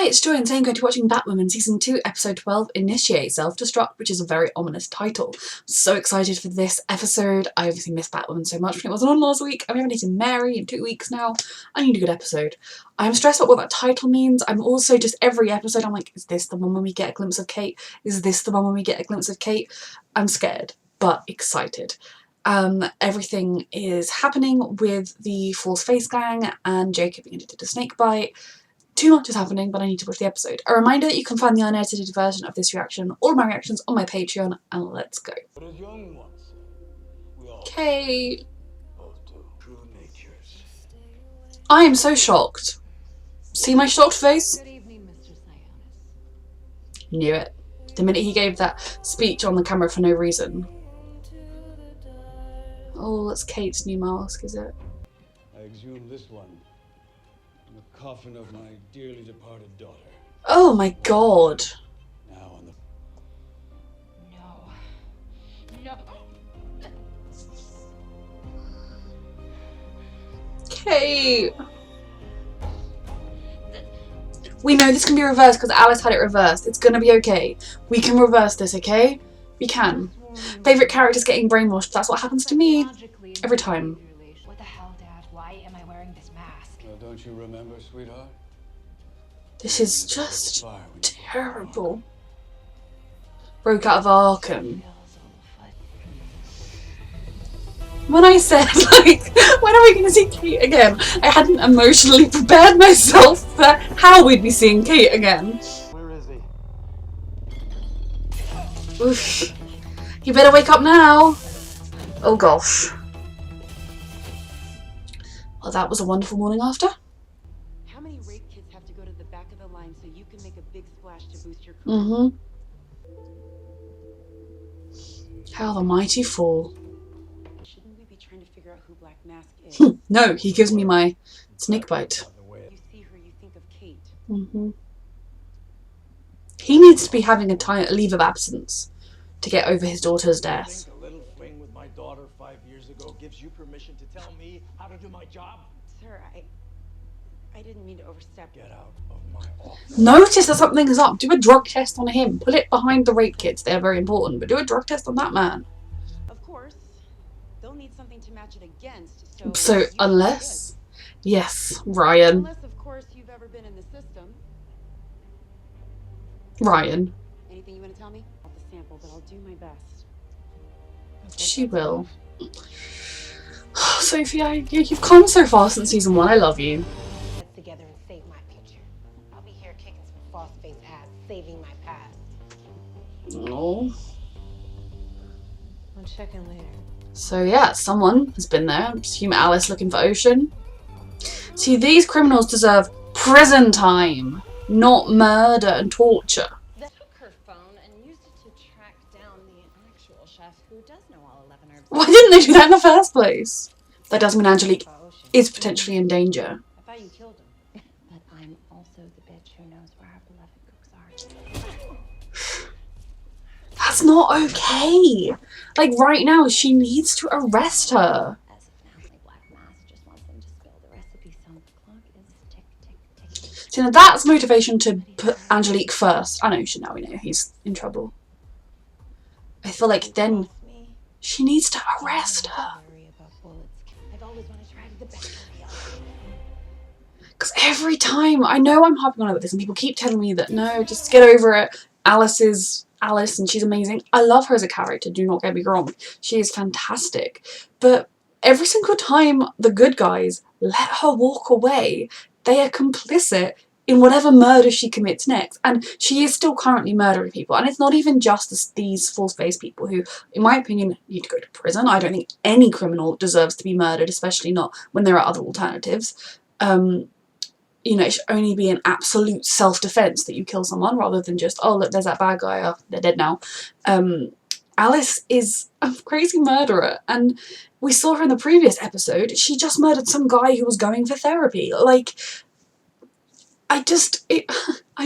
Hi, it's Joy and today I'm going to be watching Batwoman Season 2, Episode 12, Initiate Self-Destruct, which is a very ominous title. I'm so excited for this episode. I obviously missed Batwoman so much when it wasn't on last week, and we haven't seen Mary in 2 weeks now. I need a good episode. I'm stressed about what that title means. I'm also just every episode I'm like, is this the one when we get a glimpse of Kate? Is this the one when we get a glimpse of Kate? I'm scared, but excited. Everything is happening with the False Face Gang and Jacob being addicted to snakebite. Too much is happening, but I need to watch the episode. A reminder that you can find the unedited version of this reaction, all of my reactions, on my Patreon, and let's go. Okay. I am so shocked. See my shocked face? Knew it. The minute he gave that speech on the camera for no reason. Oh, that's Kate's new mask, is it? I exhumed this one from the coffin of my dearly departed daughter. Oh my god. Now on the... No. Kate. We know this can be reversed because Alice had it reversed. It's gonna be okay. We can reverse this, okay? We can. Favourite characters getting brainwashed. That's what happens to me every time. What the hell, Dad? Why am I wearing this mask? Well, don't you remember, sweetheart? This is just terrible. Broke out of Arkham. When I said, like, when are we going to see Kate again? I hadn't emotionally prepared myself for how we'd be seeing Kate again. Where is he? Oof. You better wake up now. Oh gosh. Well, that was a wonderful morning after. How many rape kids have to go to the back of the line so you can make a big splash to boost your career? Mm-hmm. How the mighty fall. Shouldn't we be trying to figure out who Black Mask is? No, he gives me my snake bite. You see her, you think of Kate. Mm-hmm. He needs to be having a leave of absence to get over his daughter's death. A little fling with my daughter 5 years ago gives you permission to tell me how to do my job? Sir, I didn't mean to overstep. Get out of my office. Notice that something is up. Do a drug test on him. Put it behind the rape kits. They're very important. But do a drug test on that man. Of course, they'll need something to match it against. So unless... Yes, Ryan. Unless, of course, you've ever been in the system. Ryan. Anything you want to tell me? I'll have the sample, but I'll do my best. She will. Sophie, you've come so far since season 1. I love you. Let's together and save my future. I'll be here kicking some false face ass, saving my past. Oh. I'll check in later. So yeah, someone has been there. I assume Alice looking for Ocean. See, these criminals deserve prison time, not murder and torture. They took her phone and used it to track down the actual chef who does know all 11 herbs. Why didn't they do that in the first place? That does mean Angelique is potentially in danger. I thought you killed him. But I'm also the bitch who knows where our beloved cooks are. That's not okay. Like, right now, she needs to arrest her. As if now the Black Mask just wants them to spill the recipe, so the clock is tick, tick, ticking. See, now that's motivation to put Angelique first. I know, now we know he's in trouble. I feel like then she needs to arrest her. I've always wanted to try the best. Because every time, I know I'm harping on about this and people keep telling me that, no, just get over it. Alice is Alice and she's amazing. I love her as a character, do not get me wrong. She is fantastic. But every single time the good guys let her walk away, they are complicit in whatever murder she commits next. And she is still currently murdering people. And it's not even just these false-faced people who, in my opinion, need to go to prison. I don't think any criminal deserves to be murdered, especially not when there are other alternatives. You know, it should only be an absolute self-defense that you kill someone rather than just, oh, look, there's that bad guy, oh, they're dead now. Alice is a crazy murderer, and we saw her in the previous episode. She just murdered some guy who was going for therapy. Like, I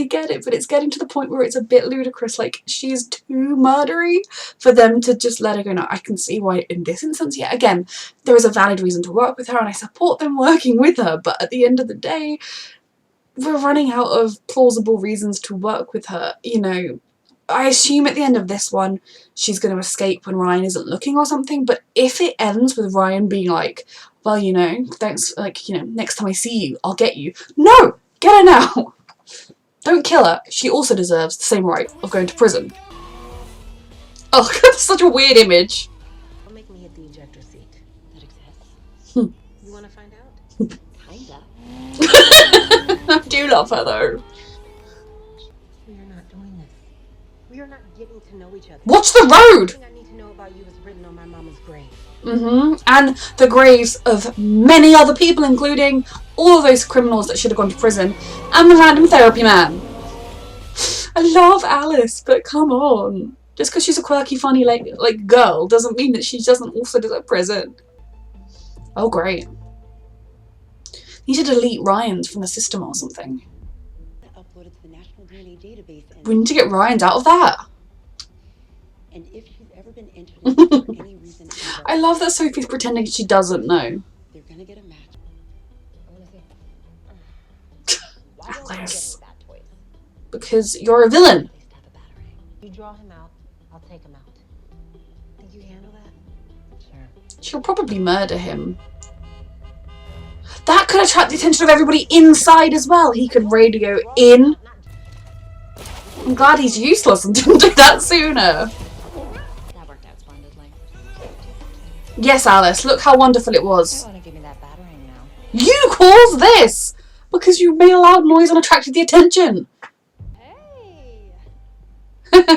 get it, but it's getting to the point where it's a bit ludicrous. Like, she's too murdery for them to just let her go. Now, I can see why in this instance, yeah, again, there is a valid reason to work with her, and I support them working with her, but at the end of the day, we're running out of plausible reasons to work with her, you know. I assume at the end of this one she's going to escape when Ryan isn't looking or something, but if it ends with Ryan being like, well, you know, thanks, like, you know, next time I see you, I'll get you. No! Get her now! Don't kill her. She also deserves the same right of going to prison. Oh, that's such a weird image. Don't make me hit the ejector seat. That exists. Hmm. You want to find out? Kinda. I do love her though. We are not doing this. We are not getting to know each other. Watch the road! Everything I need to know about you is written on my mama's grave. And the graves of many other people, including all of those criminals that should have gone to prison, and the random therapy man. I love Alice, but come on. Just because she's a quirky, funny, like girl doesn't mean that she doesn't also deserve prison. Oh, great. Need to delete Ryan's from the system or something. Upload it to the National DNA database, We need to get Ryan's out of that. and if she's ever been entered into for any reason ever, I love that Sophie's pretending she doesn't know. they're gonna get a match. I want to see. Why don't you get Alice. me bad toys? Because you're a villain. At least have a battery. You draw him out, I'll take him out. Think you can handle that? Sure. She'll probably murder him. That could attract the attention of everybody inside as well. He could radio in. I'm glad he's useless and didn't do that sooner. That worked out splendidly. Yes, Alice, look how wonderful it was. I want to give me that battering now. You caused this! Because you made a loud noise and attracted the attention. Hey! Got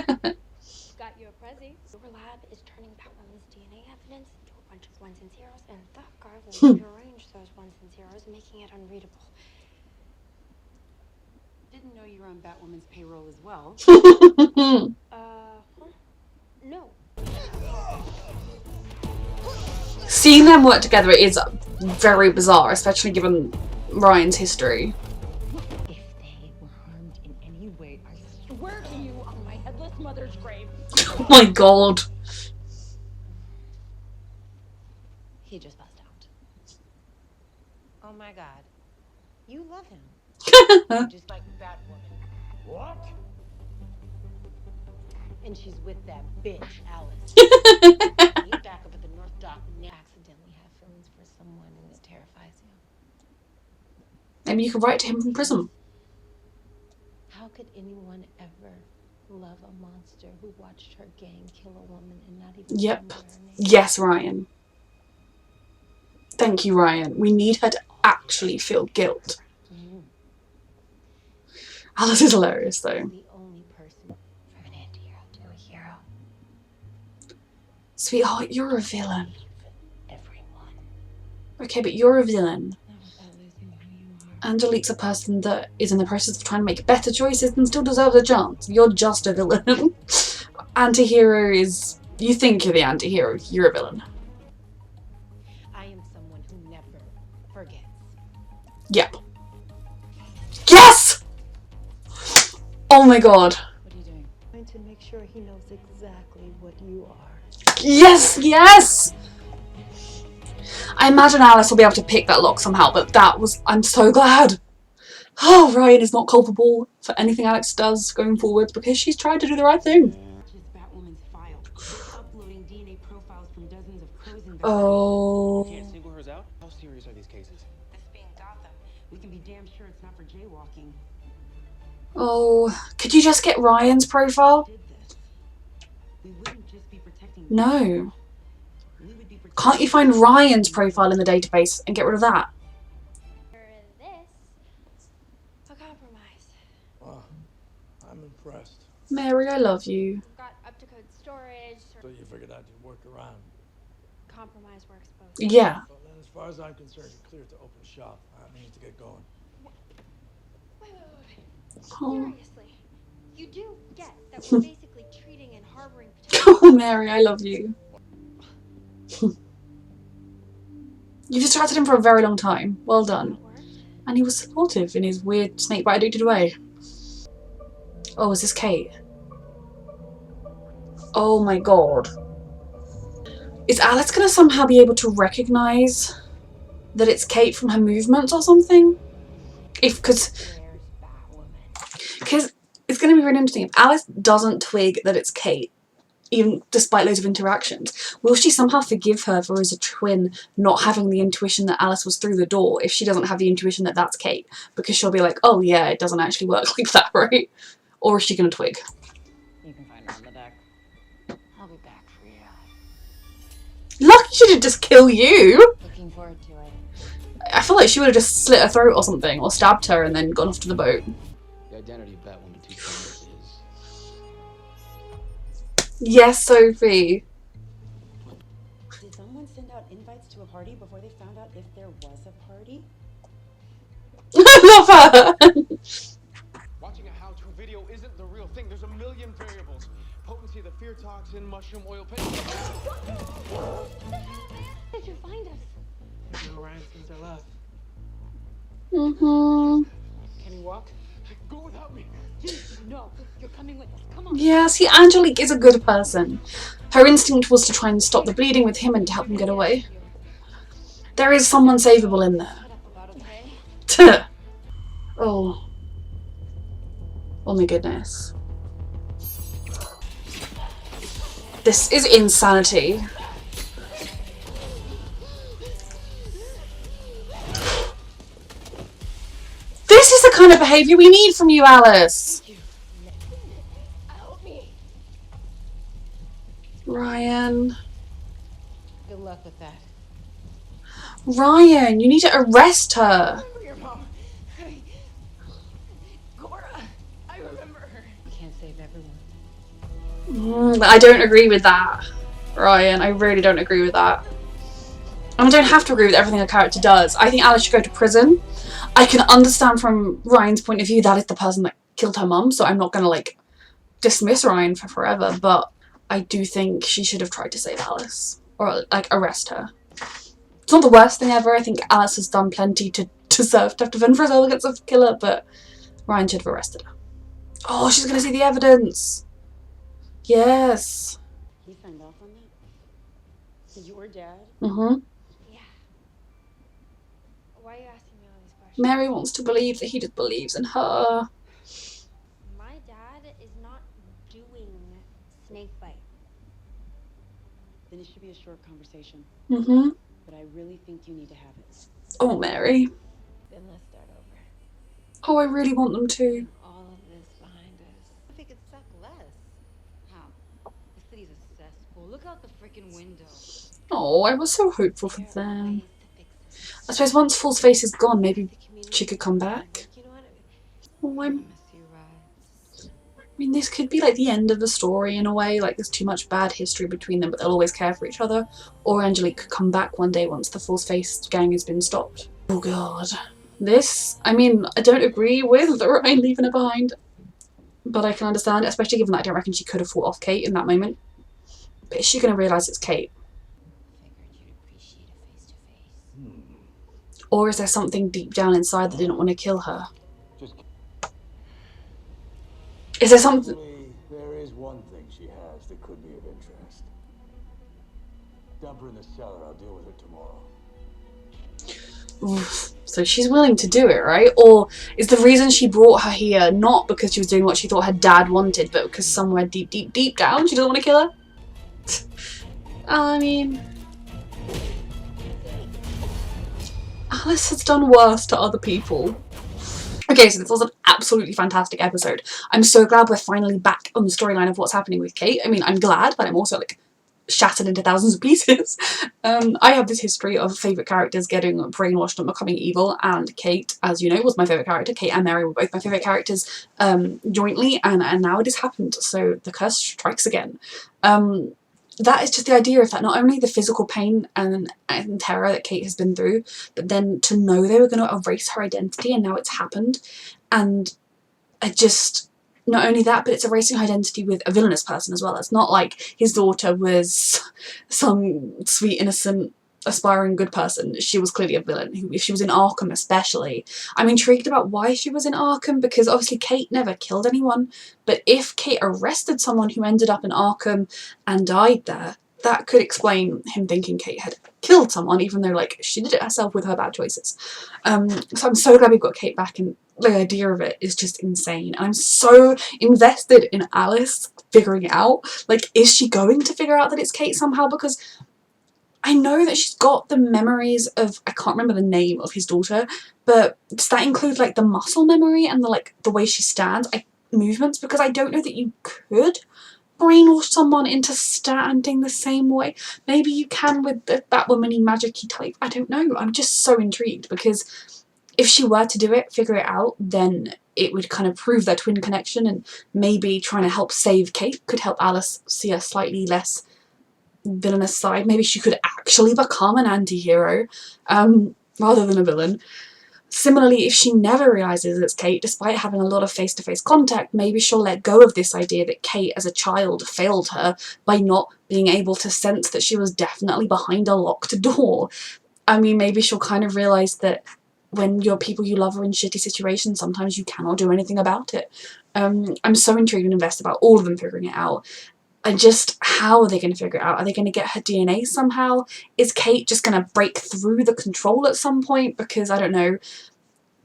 you a prezi. Your lab is turning Batwoman's DNA evidence into a bunch of ones and zeros, and that guy will rearrange those ones and zeros, making it unreadable. Didn't know you were on Batwoman's payroll as well. No. Seeing them work together is very bizarre, especially given Ryan's history. If they were harmed in any way, I swear to you on my headless mother's grave. Oh my god. He just passed out. Oh my god. You love him. Just like Batwoman. What? And she's with that bitch, Alice. You back up at the North Dock and accidentally have feelings for someone and it terrifies you. Maybe you could write to him from prison. How could anyone ever love a monster who watched her gang kill a woman and not even Yep. remember her name? Yes, Ryan. Thank you, Ryan. We need her to actually feel guilt. Alice is hilarious, though. The only person from an anti-hero to a hero. Sweetheart, you're a villain. Everyone. Okay, but you're a villain. Not without losing who you are. Angelique's a person that is in the process of trying to make better choices and still deserves a chance. You're just a villain. Anti-hero is... You think you're the anti-hero. You're a villain. I am someone who never forgets. Yep. Yes! Oh my god. What are you doing? Trying to make sure he knows exactly what you are. Yes, yes! I imagine Alice will be able to pick that lock somehow, but that was... I'm so glad. Oh, Ryan is not culpable for anything Alex does going forward because she's tried to do the right thing. Just Batwoman's file. They're uploading DNA profiles from dozens of crows and Oh... Can't single hers out? How serious are these cases? This being Gotham, we can be damn sure it's not for jaywalking. Oh... Could you just get Ryan's profile? Did this. We wouldn't just be protecting. No. We would be protecting. Can't you find Ryan's profile in the database and get rid of that? For this, a compromise. Wow, I'm impressed. Mary, I love you. We've got up-to-code storage. So you figured out you'd work around. Compromise works both. Yeah. Well, then, as far as I'm concerned, you're clear to open shop. I need to get going. Wait. Oh. Seriously, you do get that we're basically treating and harboring potential. Oh, Mary, I love you. You've distracted him for a very long time. Well done. And he was supportive in his weird snakebite addicted way. Oh, is this Kate? Oh my god. Is Alice gonna somehow be able to recognize that it's Kate from her movements or something? Because Because it's going to be really interesting. If Alice doesn't twig that it's Kate, even despite loads of interactions, will she somehow forgive her for as a twin not having the intuition that Alice was through the door if she doesn't have the intuition that that's Kate? Because she'll be like, oh yeah, it doesn't actually work like that, right? Or is she going to twig? You can find her on the deck. I'll be back for you. Lucky she didn't just kill you! Looking forward to it. I feel like she would have just slit her throat or something, or stabbed her and then gone off to the boat. The identity of Batwoman 2 is... Yes, Sophie. Did someone send out invites to a party before they found out if there was a party? I love her! Watching a how-to video isn't the real thing. There's a million variables. Potency of the fear toxin, mushroom oil paste. Did you find us? No Ryan since I left. Can you walk? Go without me. No, you're coming with us. Come on. Yeah, see, Angelique is a good person. Her instinct was to try and stop the bleeding with him and to help him get away. There is someone savable in there. Oh. Oh my goodness. This is insanity. This is the kind of behaviour we need from you, Alice. Help me. Ryan. Good luck with that. Ryan, you need to arrest her. Your mom. Cora. I remember her. You can't save everyone. I don't agree with that, Ryan. I really don't agree with that. And I don't have to agree with everything a character does. I think Alice should go to prison. I can understand from Ryan's point of view that is the person that killed her mum, so I'm not going to like dismiss Ryan for forever, but I do think she should have tried to save Alice or like arrest her. It's not the worst thing ever. I think Alice has done plenty to deserve to have to defend for herself against a killer, but Ryan should have arrested her. Oh, she's going to see the evidence. Yes. He signed off on that? Your dad? Yeah. Why are you asking me all these questions? Mary wants to believe that he just believes in her. My dad is not doing snakebite. Then it should be a short conversation. But I really think you need to have it. Oh, Mary. Then let's start over. Oh, I really want them to. All of this behind us. If it could suck less. How? The city's a cesspool. Look out the freaking window. Oh, I was so hopeful for them. I suppose once Fool's Face is gone, maybe she could come back. You know what? Oh, I I miss you, Ryan. mean, this could be like the end of the story in a way. Like, there's too much bad history between them, but they'll always care for each other. Or Angelique could come back one day once the Fool's Face gang has been stopped. Oh, God. This, I mean, I don't agree with Ryan leaving her behind. But I can understand, especially given that I don't reckon she could have fought off Kate in that moment. But is she going to realise it's Kate? Figured you'd appreciate a face-to-face. Or is there something deep down inside that didn't want to kill her? Is there something... Actually, there is one thing she has that could be of interest. Dump her in the cellar. I'll deal with her tomorrow. Oof. So she's willing to do it, right? Or is the reason she brought her here not because she was doing what she thought her dad wanted, but because somewhere deep, deep, deep down she doesn't want to kill her? I mean... Alice has done worse to other people. Okay, so this was an absolutely fantastic episode. I'm so glad we're finally back on the storyline of what's happening with Kate. I mean, I'm glad, but I'm also like shattered into thousands of pieces. I have this history of favourite characters getting brainwashed and becoming evil, and Kate, as you know, was my favourite character. Kate and Mary were both my favourite characters jointly, and now it has happened, so the curse strikes again. That is just the idea of that, not only the physical pain and terror that Kate has been through, but then to know they were going to erase her identity, and now it's happened. And I just, not only that, but it's erasing her identity with a villainous person as well. It's not like his daughter was some sweet, innocent, aspiring good person. She was clearly a villain. If she was in Arkham especially, I'm intrigued about why she was in Arkham, because obviously Kate never killed anyone, but if Kate arrested someone who ended up in Arkham and died there, that could explain him thinking Kate had killed someone, even though, like, she did it herself with her bad choices. So I'm so glad we've got Kate back, and the idea of it is just insane. And I'm so invested in Alice figuring it out. Like, is she going to figure out that it's Kate somehow? Because I know that she's got the memories of, I can't remember the name of his daughter, but does that include, like, the muscle memory and the, like, the way she stands, movements? Because I don't know that you could brainwash someone into standing the same way. Maybe you can with the Batwoman-y magic-y type. I don't know. I'm just so intrigued, because if she were to do it, figure it out, then it would kind of prove their twin connection, and maybe trying to help save Kate could help Alice see a slightly less villainous side. Maybe she could actually become an anti-hero rather than a villain. Similarly, if she never realises it's Kate, despite having a lot of face-to-face contact, maybe she'll let go of this idea that Kate as a child failed her by not being able to sense that she was definitely behind a locked door. I mean, maybe she'll kind of realise that when your people you love are in shitty situations, sometimes you cannot do anything about it. I'm so intrigued and invested about all of them figuring it out. And just, how are they going to figure it out? Are they going to get her DNA somehow? Is Kate just going to break through the control at some point? Because, I don't know,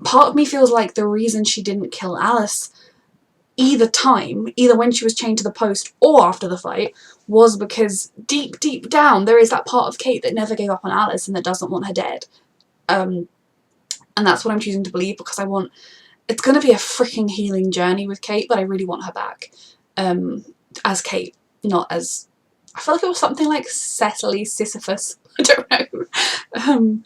part of me feels like the reason she didn't kill Alice either when she was chained to the post or after the fight, was because deep, deep down there is that part of Kate that never gave up on Alice and that doesn't want her dead. And that's what I'm choosing to believe, because it's going to be a freaking healing journey with Kate, but I really want her back as Kate. Not as, I feel like it was something like Cecily Sisyphus. I don't know.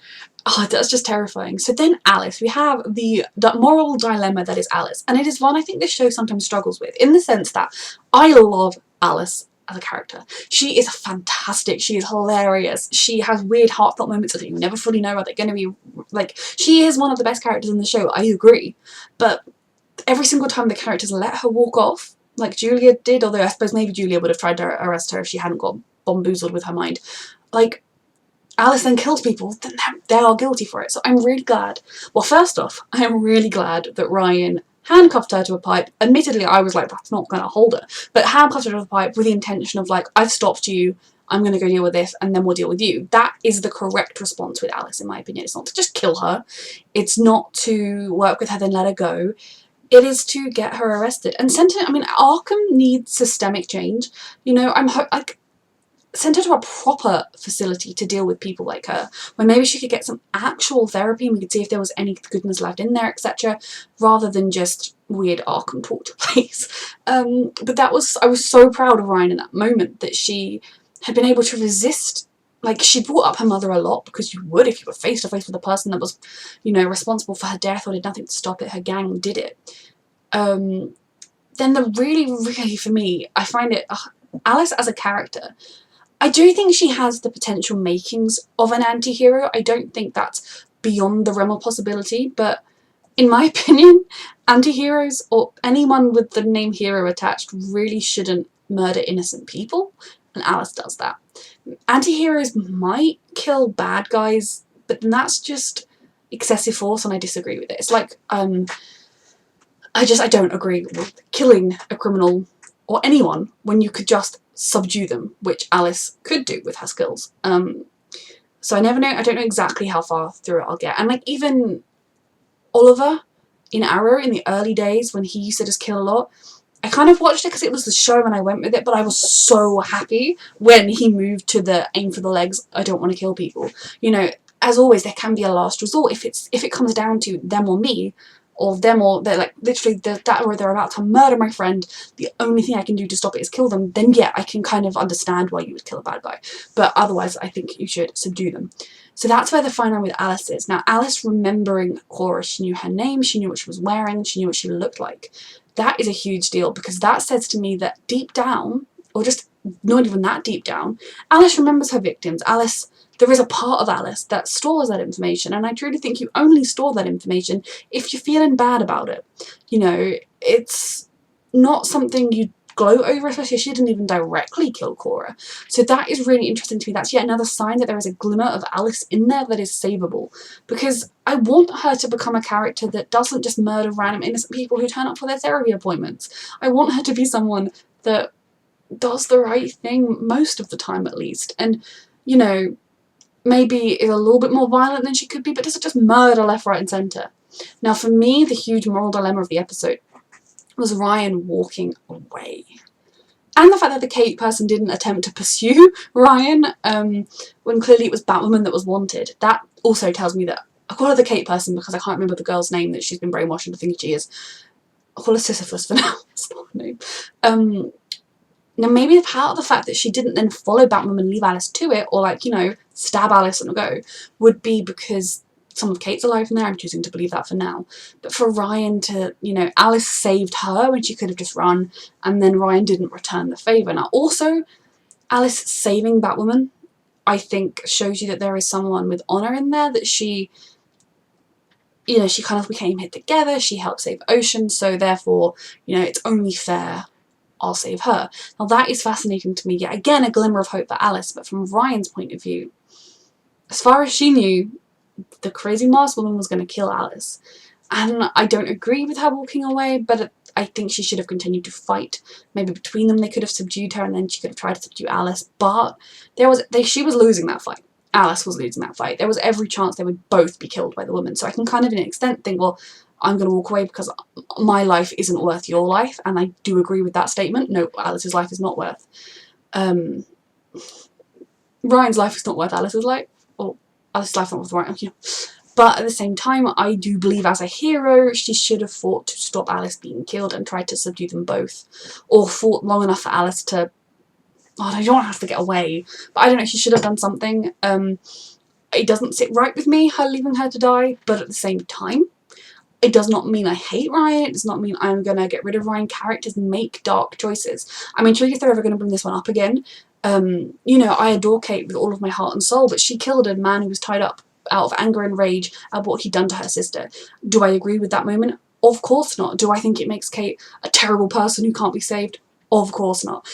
Oh, that's just terrifying. So then Alice, we have the moral dilemma that is Alice. And it is one I think this show sometimes struggles with, in the sense that I love Alice as a character. She is fantastic. She is hilarious. She has weird heartfelt moments that you never fully know are they going to be, like, she is one of the best characters in the show, I agree. But every single time the characters let her walk off, like Julia did, although I suppose maybe Julia would have tried to arrest her if she hadn't got bamboozled with her mind. Like, Alice then kills people, then they are guilty for it. So I'm really glad. Well, first off, I am really glad that Ryan handcuffed her to a pipe. Admittedly, I was like, that's not going to hold her. But handcuffed her to a pipe with the intention of, like, I've stopped you, I'm going to go deal with this, and then we'll deal with you. That is the correct response with Alice, in my opinion. It's not to just kill her. It's not to work with her, then let her go. It is to get her arrested and sent her. I mean, Arkham needs systemic change. You know, sent her to a proper facility to deal with people like her, where maybe she could get some actual therapy and we could see if there was any goodness left in there, etc., rather than just weird Arkham torture place. But I was so proud of Ryan in that moment, that she had been able to resist. Like, she brought up her mother a lot, because you would if you were face to face with a person that was, you know, responsible for her death or did nothing to stop it. Her gang did it. Then really, for me, I find it, Alice as a character, I do think she has the potential makings of an anti-hero. I don't think that's beyond the realm of possibility, but in my opinion, anti-heroes, or anyone with the name hero attached, really shouldn't murder innocent people, and Alice does that. Anti-heroes might kill bad guys, but then that's just excessive force, and I disagree with it. It's like, I don't agree with killing a criminal or anyone when you could just subdue them, which Alice could do with her skills. So I don't know exactly how far through it I'll get. And, like, even Oliver in Arrow in the early days when he used to just kill a lot, I kind of watched it because it was the show and I went with it, but I was so happy when he moved to the aim for the legs, I don't want to kill people. You know, as always, there can be a last resort if it comes down to them or me, or them, or they're like literally that, or they're about to murder my friend, the only thing I can do to stop it is kill them, then yeah, I can kind of understand why you would kill a bad guy. But otherwise, I think you should subdue them. So that's where the fine line with Alice is. Now, Alice remembering Cora, she knew her name, she knew what she was wearing, she knew what she looked like. That is a huge deal, because that says to me that deep down, or just not even that deep down, Alice remembers her victims. There is a part of Alice that stores that information, and I truly think you only store that information if you're feeling bad about it. You know, it's not something you gloat over, especially she didn't even directly kill Cora. So that is really interesting to me. That's yet another sign that there is a glimmer of Alice in there that is savable, because I want her to become a character that doesn't just murder random innocent people who turn up for their therapy appointments. I want her to be someone that does the right thing most of the time, at least, and, you know, maybe is a little bit more violent than she could be, but doesn't just murder left, right and centre. Now for me, the huge moral dilemma of the episode was Ryan walking away. And the fact that the Kate person didn't attempt to pursue Ryan when clearly it was Batwoman that was wanted. That also tells me that, I call her the Kate person because I can't remember the girl's name that she's been brainwashed into thinking she is. I'll call her Sisyphus for now. That's not her name. Now maybe part of the fact that she didn't then follow Batwoman and leave Alice to it, or like, you know, stab Alice and go, would be because some of Kate's alive in there. I'm choosing to believe that for now. But for Ryan to, you know, Alice saved her when she could have just run, and then Ryan didn't return the favour. Now also, Alice saving Batwoman, I think, shows you that there is someone with honour in there, that she, you know, she kind of became hit together, she helped save Ocean, so therefore, you know, it's only fair I'll save her. Now that is fascinating to me. Yet again, a glimmer of hope for Alice, but from Ryan's point of view, as far as she knew, the crazy masked woman was going to kill Alice. And I don't agree with her walking away, but I think she should have continued to fight. Maybe between them they could have subdued her and then she could have tried to subdue Alice, but she was losing that fight. Alice was losing that fight. There was every chance they would both be killed by the woman. So I can kind of, in an extent, think, well, I'm going to walk away because my life isn't worth your life. And I do agree with that statement. No, Alice's life is not worth. Ryan's life is not worth Alice's life. Or Alice's life is not worth Ryan. You know. But at the same time, I do believe as a hero, she should have fought to stop Alice being killed and tried to subdue them both. Or fought long enough for Alice to... Oh, I don't have to get away. But I don't know, she should have done something. It doesn't sit right with me, her leaving her to die. But at the same time, it does not mean I hate Ryan. It does not mean I'm going to get rid of Ryan. Characters make dark choices. I'm intrigued if they're ever going to bring this one up again. You know, I adore Kate with all of my heart and soul, but she killed a man who was tied up out of anger and rage at what he'd done to her sister. Do I agree with that moment? Of course not. Do I think it makes Kate a terrible person who can't be saved? Of course not.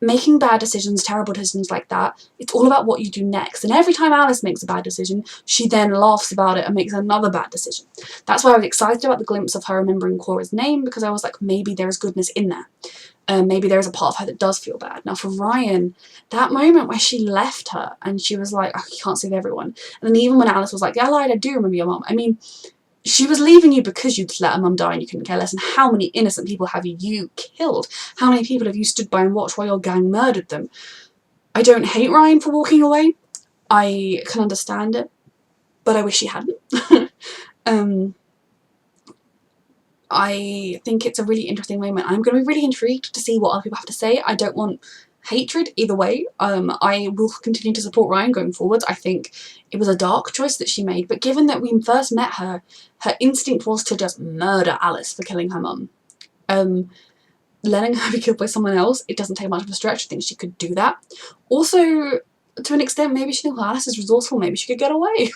Making bad decisions, terrible decisions like that, it's all about what you do next. And every time Alice makes a bad decision, she then laughs about it and makes another bad decision. That's why I was excited about the glimpse of her remembering Cora's name, because I was like, maybe there's goodness in there. Maybe there's a part of her that does feel bad. Now for Ryan, that moment where she left her and she was like, oh, you can't save everyone. And then even when Alice was like, yeah, I lied, I do remember your mum. I mean, she was leaving you because you'd let her mum die and you couldn't care less. And how many innocent people have you killed? How many people have you stood by and watched while your gang murdered them? I don't hate Ryan for walking away. I can understand it, but I wish he hadn't. I think it's a really interesting moment. I'm going to be really intrigued to see what other people have to say. I don't want hatred either way. I will continue to support Ryan going forwards. I think it was a dark choice that she made, but given that we first met her, her instinct was to just murder Alice for killing her mum. Letting her be killed by someone else, it doesn't take much of a stretch. I think she could do that. Also, to an extent, maybe she thinks Alice is resourceful, maybe she could get away.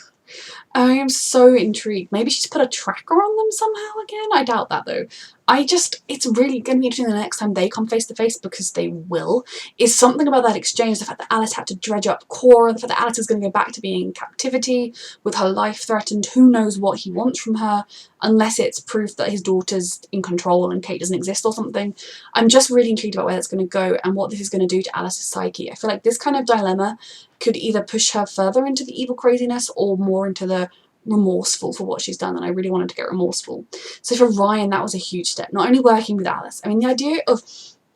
I am so intrigued. Maybe she's put a tracker on them somehow again? I doubt that though. It's really going to be interesting the next time they come face to face, because they will. Is something about that exchange, the fact that Alice had to dredge up Cora, the fact that Alice is going to go back to being in captivity with her life threatened. Who knows what he wants from her, unless it's proof that his daughter's in control and Kate doesn't exist or something. I'm just really intrigued about where that's going to go and what this is going to do to Alice's psyche. I feel like this kind of dilemma could either push her further into the evil craziness or more into the remorseful for what she's done, and I really wanted to get remorseful. So for Ryan, that was a huge step. Not only working with Alice, I mean, the idea of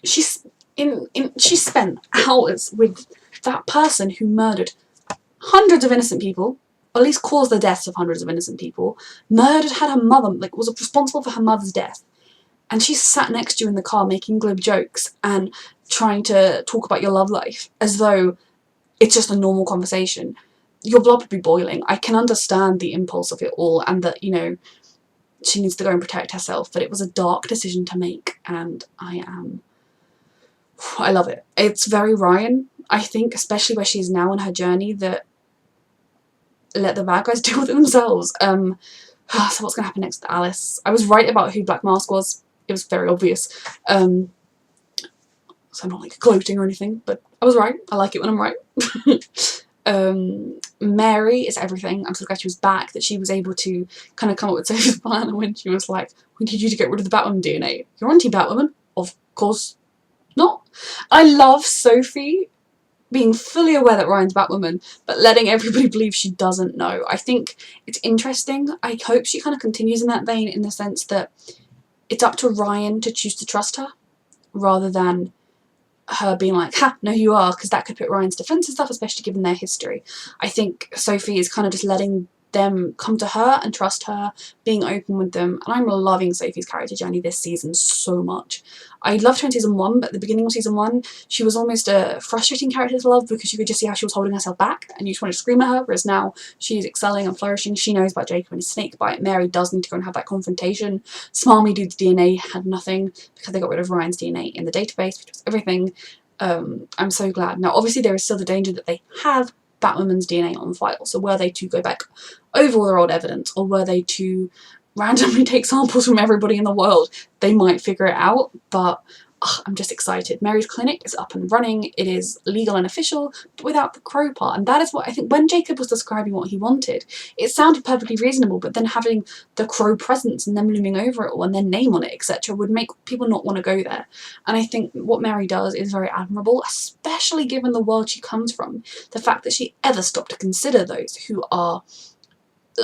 she spent hours with that person who murdered hundreds of innocent people, or at least caused the deaths of hundreds of innocent people, had her mother, like was responsible for her mother's death, and she sat next to you in the car making glib jokes and trying to talk about your love life as though it's just a normal conversation. Your blood would be boiling. I can understand the impulse of it all and that, you know, she needs to go and protect herself, but it was a dark decision to make, and I love it. It's very Ryan, I think, especially where she is now in her journey, that let the bad guys deal with it themselves. So what's going to happen next to Alice? I was right about who Black Mask was. It was very obvious. So I'm not like gloating or anything, but I was right. I like it when I'm right. Mary is everything. I'm so glad she was back, that she was able to kind of come up with Sophie's plan when she was like, we need you to get rid of the Batwoman DNA. You're anti-Batwoman? Of course not. I love Sophie being fully aware that Ryan's Batwoman, but letting everybody believe she doesn't know. I think it's interesting. I hope she kind of continues in that vein, in the sense that it's up to Ryan to choose to trust her, rather than her being like, ha, no you are, because that could put Ryan's defenses up, especially given their history. I think Sophie is kind of just letting them come to her and trust her, being open with them, and I'm loving Sophie's character journey this season so much. I loved her in season 1, but at the beginning of season 1 she was almost a frustrating character to love, because you could just see how she was holding herself back and you just wanted to scream at her, whereas now she's excelling and flourishing. She knows about Jacob and his snake bite. Mary does need to go and have that confrontation. Smarmy Dude's DNA had nothing because they got rid of Ryan's DNA in the database, which was everything. I'm so glad. Now obviously there is still the danger that they have Batwoman's DNA on file, so were they to go back over all their old evidence, or were they to randomly take samples from everybody in the world, they might figure it out. But I'm just excited. Mary's clinic is up and running, it is legal and official, but without the crow part, and that is what I think when Jacob was describing what he wanted, it sounded perfectly reasonable, but then having the crow presence and them looming over it all and their name on it, etc., would make people not want to go there. And I think what Mary does is very admirable, especially given the world she comes from. The fact that she ever stopped to consider those who are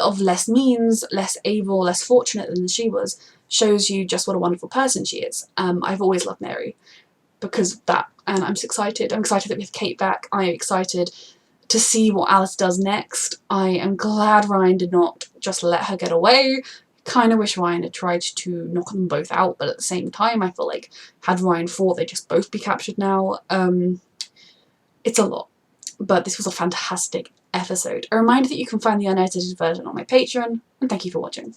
of less means, less able, less fortunate than she was, shows you just what a wonderful person she is. I've always loved Mary because of that, and I'm just excited. I'm excited that we have Kate back. I am excited to see what Alice does next. I am glad Ryan did not just let her get away. Kind of wish Ryan had tried to knock them both out, but at the same time I feel like had Ryan fought, they'd just both be captured now. It's a lot, but this was a fantastic episode. A reminder that you can find the unedited version on my Patreon, and thank you for watching.